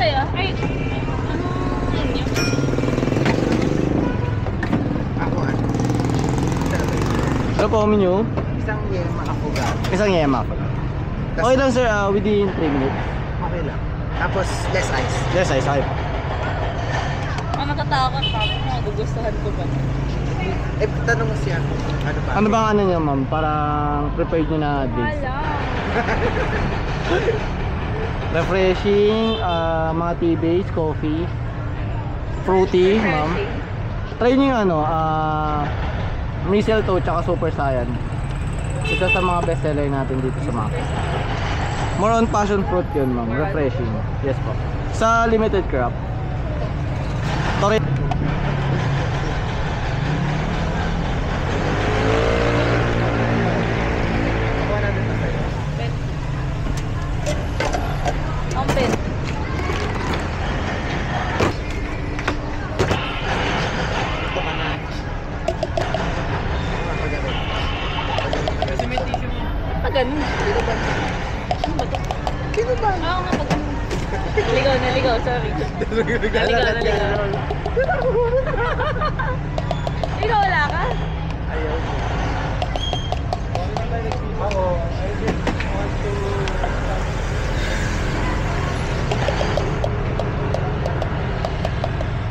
sa'yo? Ay, ano yun? Ako ano? Ano po menu? Isang yema affogato. Isang yema po. Okay lang sir, within 3 minutes. Okay lang. Tapos less ice. Yes, ay, sakay po. Natatakot pa ako. Magugustuhan ko ba? Eh, tanong mo siya kung ano ba? Ano bang ano niya ma'am? Parang prepared nyo na drinks. Wala. Refreshing, mga tea base, coffee, fruity, ma'am. Try nyo yung ano, mistletoe tsaka super saiyan. Isa sa mga best seller natin dito sa Macau. More on passion fruit yun ma'am, refreshing. Yes po. Sa limited crop. Sorry. Kuha natin ito sa'yo. Ang pen. Ito ka na. Mapagalit. Kasi may tissue mo. Ah, ganun. Sino ba? Sino ba? Oo nga, pag ganun. Naligaw, sorry. Naligaw. Ikaw wala ka? Ayaw. Ako, I just want to...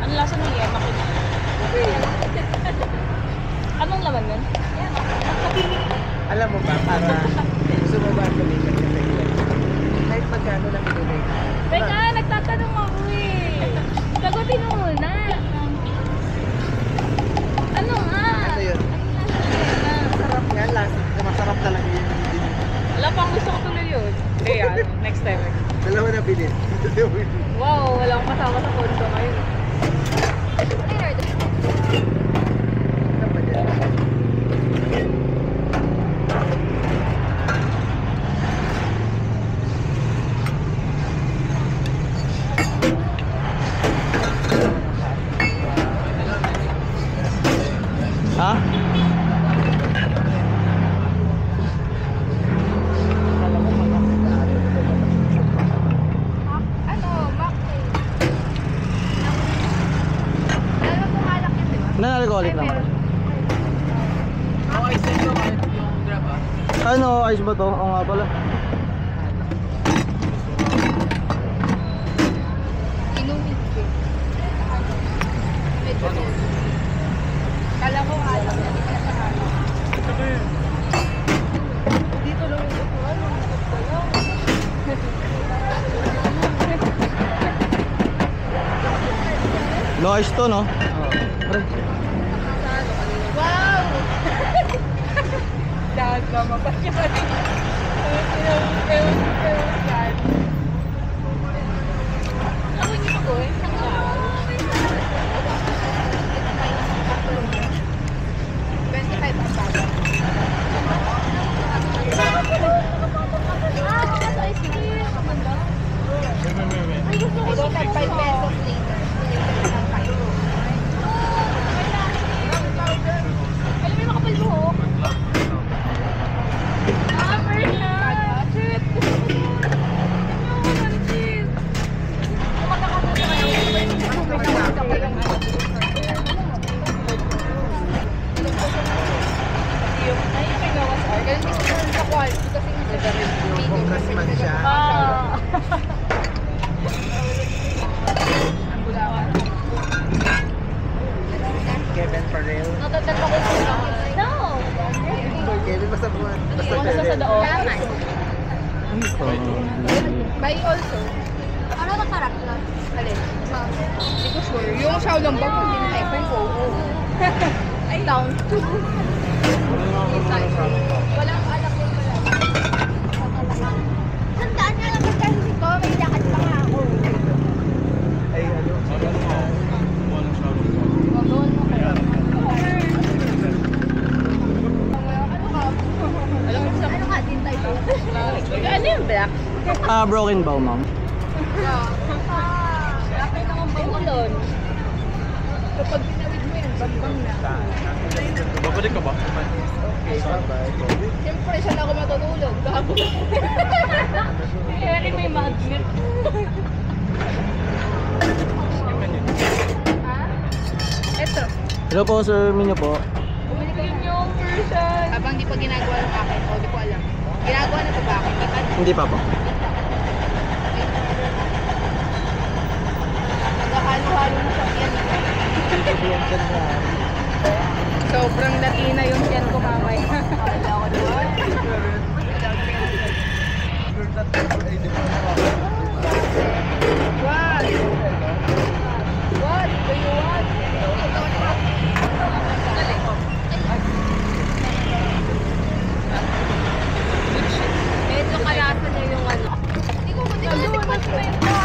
Ano lasa ng yema ko na? Anong laman nun? Alam mo ba, para gusto mo ba information sa sa'yo? Kahit magkano lang ibigay. Teka, nagtatanong ako eh. Sagutin mo muna. Ano nga? Ano yun? Sarap yan, last. Masarap talaga yun. Wala pang gusto ko tuloy yun. Kaya, next time. Dalawa na bilhin. Wow, wala akong kasama sa kondo ngayon. Ano ba dyan? Ha? Non-alcoholic lang. Okay, sa'yo yung grab Ano, ice ba to? Oo nga pala. Inumin ko. Kala ko alam na di ka sa ano. Dito lang yung upuan. No ice to, no? Wow! Dahil mama pa siya. Ako niyo ako eh. Congressman siya. Kevin Farrell. Natatanong ko sila. No! Kevin, basta buwan. Basta Yung nasa sa Kevin. doon. Buy also. Ano na karakter? Alin? Hindi ko sure. Yung siya lang ba kung din-type ko? Ay, down to. Walang alak yung wala. Sandaan nga lang kasi ko. May lakad pa nga ako. Ay, ano? Gagawin mo kayo. Ano ka din type ko? Ano yung black? Broken bow, ma'am. Dapat naman bangulon. Kapag pinawid mo yan, bambang na. Babalik ka ba? Okay, bye-bye. Siyempre, siya na ako matutulog. Gago. Kaya rin may magnet. Hello po sir, menu po. Bumili ka Yun na. yung version. Habang di pa ginagawa ng akin, o di ko alam. Ginagawa na ba ba akin? Di pa. Hindi pa po. Naghahalo-halo na sa yan. Sobrang latina yung yan ko mamay. What? What do you want? Medyo kalasa na yung ano. Hindi ko natikman kwenta.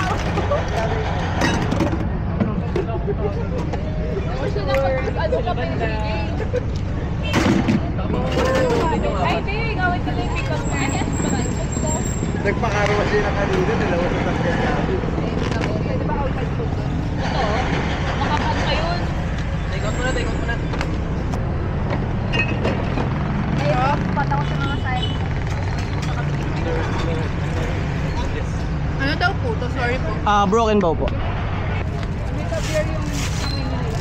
Ano ka ba yung Ay, di. Gawin ko na yung pick up mo. Nagpakarawa siya na kanina, dalawa sa sakyan namin. Di ba outside food doon? Ito, makapag pa yun. Take out mo na. Ayun, pata ko sa mga side. Ano daw po to? Sorry po. Broken bow po. May ka-beer yung menu nila.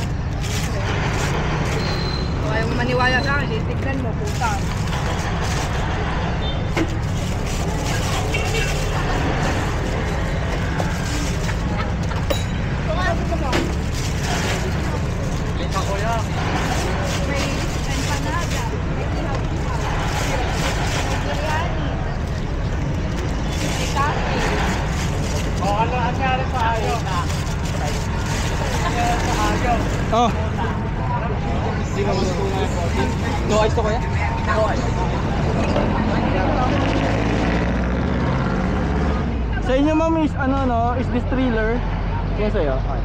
Kung ayaw mo maniwala sa akin, tignan mo, puta. Kung ano gusto mo? May empanada, may ihaw-ihaw, may biryani, may kape. Oh. No ice to kuya? No ice. Sa inyo ma'am is ano no? Is this thriller? Yan sa'yo? Okay.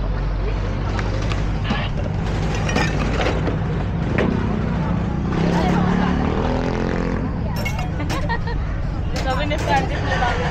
Sabi ni Francis na bakit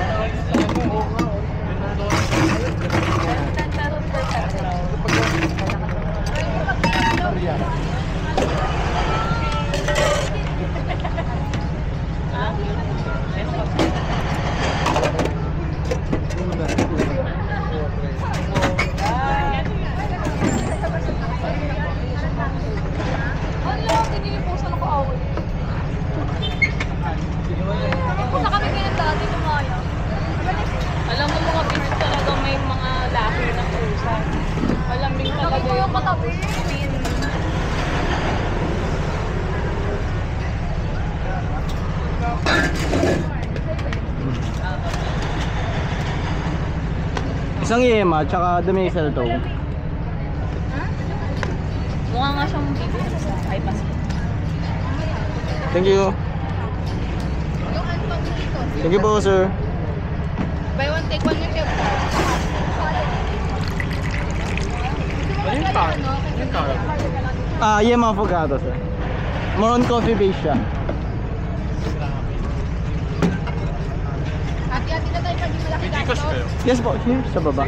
alam mo mga beach talaga may mga lahi ng pusa. Malambing talaga yung mga spin. Isang Yema, tsaka the mistletoe. Mukha nga siyang bibi sa iPass. Thank you. Yung Anton dito. Thank you po sir. Buy one, take one yung chef. Ano yung car? Yung car? Yema avocado sir. More on coffee base siya. Hati-hati na tayo pag di malaki gasto. Yes po, here sa baba.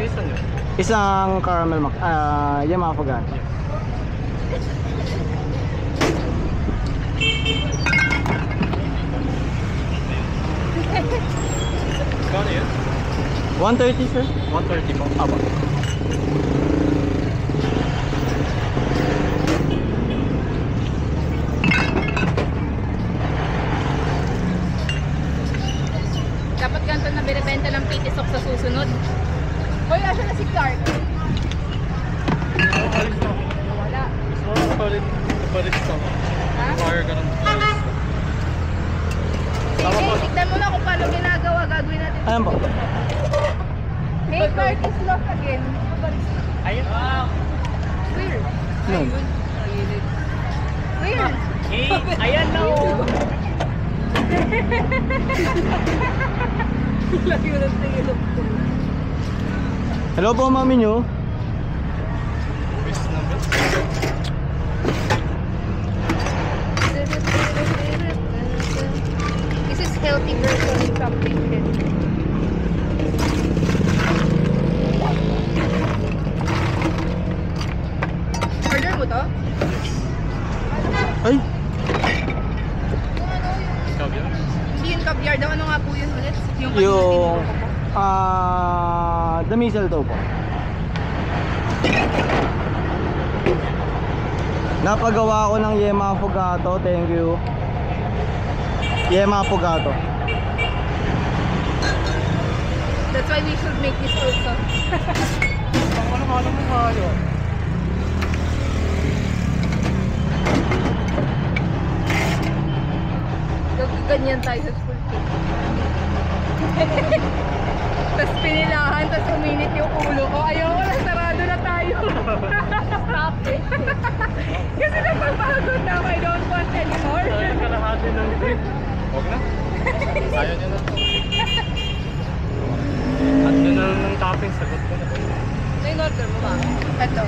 Isang caramel Yema avocado. Kano yun? 130 sir? 130 po. Aba. Dapat ganito na binibenta ng pitisok sa susunod. Hoy, asa na si Clark? Wala. Kapalit ko. Ha? Wire ka ng Sige, tignan mo na kung paano ginagawa. Gagawin natin. Ayan po. Hey, Clark is lost again. Ayun. Where? Yun. Where? Hey, ayan na. Lagi mo ng tingin. Hello po mami nyo. This is healthy version of something. Order mo to? Ay, Hindi yun caviar daw. Ano nga po yun ulit? Yung yung the mistletoe po. Napagawa ko ng Yema Affogato. Thank you. Yema Affogato. That's why we should make this also. Ano mo kayo? Ganyan tayo sa school cake. Tapos pinilahan, tapos uminit yung ulo ko. Ayoko na, sarado na tayo. Stop it. Kasi napapagod na ako. I don't want anymore. Kalahati ng drink. Huwag na. Ayaw niya na. At na lang ng topping, sagot ko na. Ano yung order mo ba? Ito.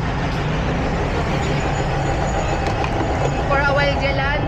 For a while, Jalan.